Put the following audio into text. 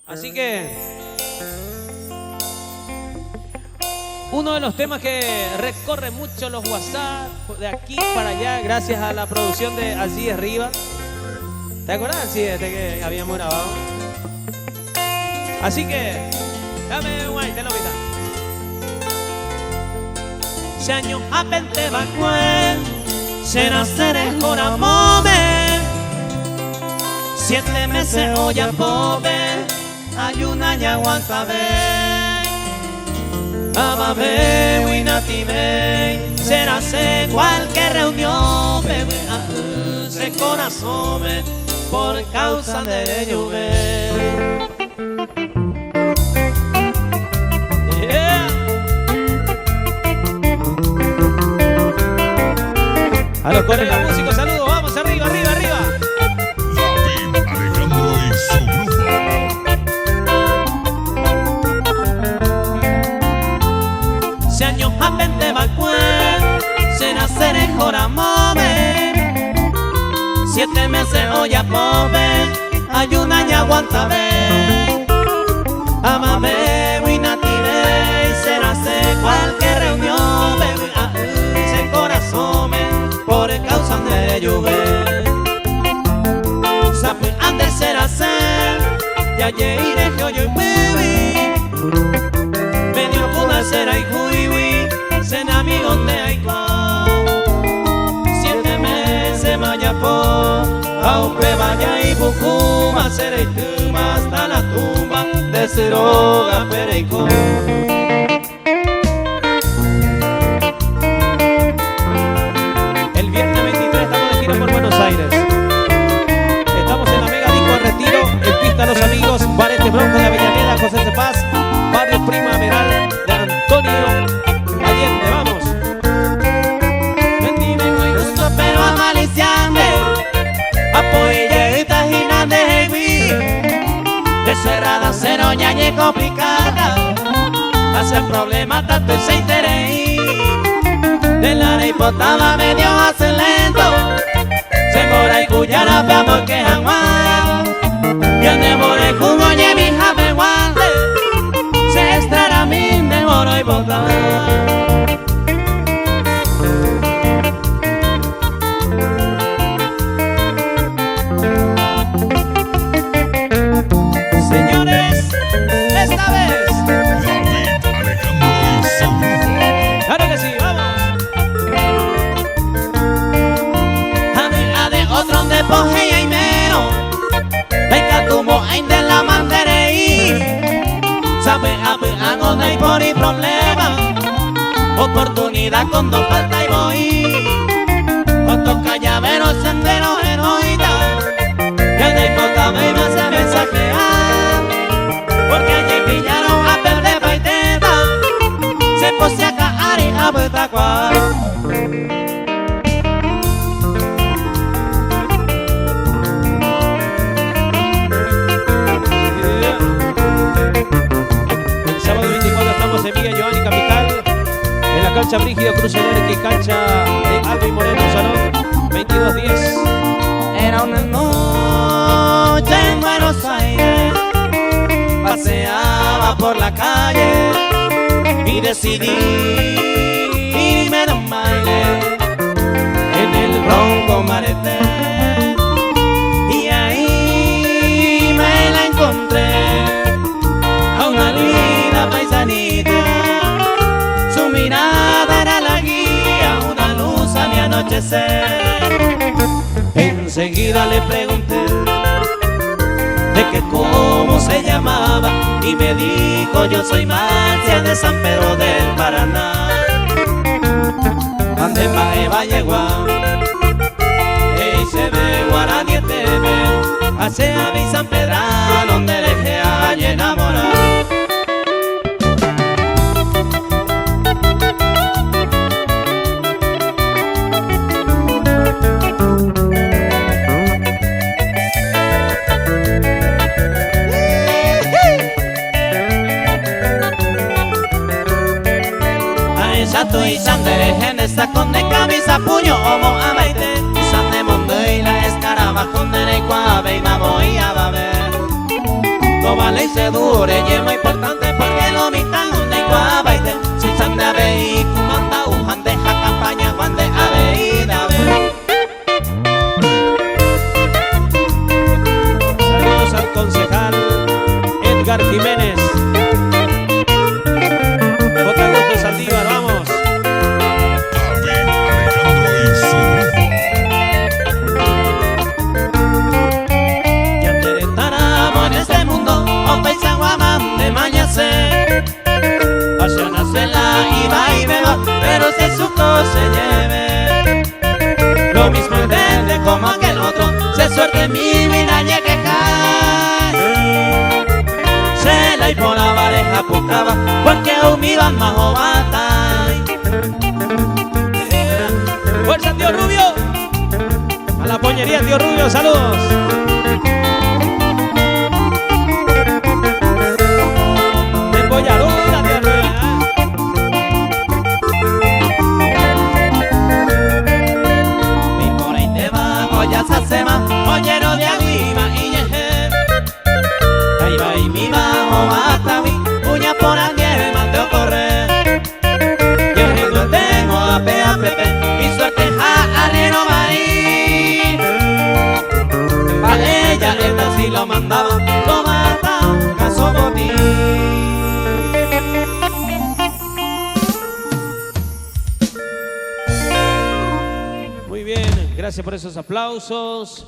Así que uno de los temas que recorre mucho los WhatsApp de aquí para allá, gracias a la producción de Así es Rivas. ¿Te acuerdas? Sí, este que habíamos grabado. Así que dame un te lo pita. Se años a pente bacuen, se naceré joramome. 7 meses hoy a pobre, hay un año aguanta ver. Amame, winatime, será se cualquier reunión, bebé, se corazón, por causa de llover. A los colegas músicos, saludos, vamos arriba, arriba, arriba. David Alejandro y su grupo. Se años a pente bacuen, se naceré joramome. 7 meses hoy a pobre, hay un año aguanta ver. Amame, winatire, será se cualquier reunión, bebé, se corazón, por causa de llover. Sabe antes será ser, ya iré que hoy baby. Me dio una será y huiwi, sen amigos de aiko. 7 meses vaya por, aunque vaya y bucuma, será y tuma hasta la tumba de Ciroga Pereico. Por Buenos Aires. Estamos en la Mega Disco de Retiro, en pista los amigos, Barete Bronco de Avellaneda, José de Paz, Barrio Primaveral de Antonio Allende, vamos. Vendime con gusto pero amaliciande, apoye y tajina de mí. De cerrada cero ya es complicada, hace problema tanto y se interés. De la hipotama medio hace lento, se mora y cuyara veamos que jamás. Ya demoré como oye mi jame guante, se extraerá mi demoro y botar. Señores, esta vez David Alejandro y su grupo. Claro que sí, vamos. otro de poje y mero, venga como hay de la manderei. Sabe hago de ahí por y problema, oportunidad con dos falta y voy. Otros callaveros senderos heroíta, que de hipotame y más se mensajear, porque allí pillaron a perder baiteta, se pose a caer y a betacuar. En Villa Giovanni Capital, en la cancha Brígido Cruz Enrique y cancha de Alba y Moreno Salón 2210. Era una noche en Buenos Aires, paseaba por la calle y decidí irme de un baile en el Ronco Marete. Y ahí me la encontré a una linda paisanita. Su mirada era la guía, una luz a mi anochecer. Enseguida le pregunté de que cómo se llamaba y me dijo yo soy Marcia de San Pedro del Paraná. Ande mae Vallegua, y se ve guaraní te ve, hacia mi San Pedro donde dejé a enamorar. Chato y Sandere, en esta con de camisa, puño, homo, abaite, Sande, Mondo y la escarabajo, de Necuave y Mamo y Ababe. lo vale y se dure. Y es muy importante porque lo mitan donde iguabaite. Si sande a ver y kumanda ujan deja campaña cuando a ver y da ver. Saludos al concejal Edgar Jiménez. J. Gusto Saldívar, vamos. David Alejandro y su grupo. Ya te estaramos en este mundo, o paisaguaman de mañase. Allá nace la iba y beba, pero si su cosa se lleve. Lo mismo entende como aquel otro, se suerte en mi vida y quejar. Se la y por la pareja buscaba, porque aún mi van más o batay. ¡Fuerza, tío Rubio! A la poñería, tío Rubio, saludos. De Polladura, tío Rubio. Mi por ahí debajo ya se hace más, ollero de arriba y yeje. Ahí va y mi bajo hasta mi uña por aquí más te ocurre. Yo no tengo a pepe y suerte a no va a ir. Pa' ella esta sí lo mandaba, lo mata, caso botín. Muy bien, gracias por esos aplausos.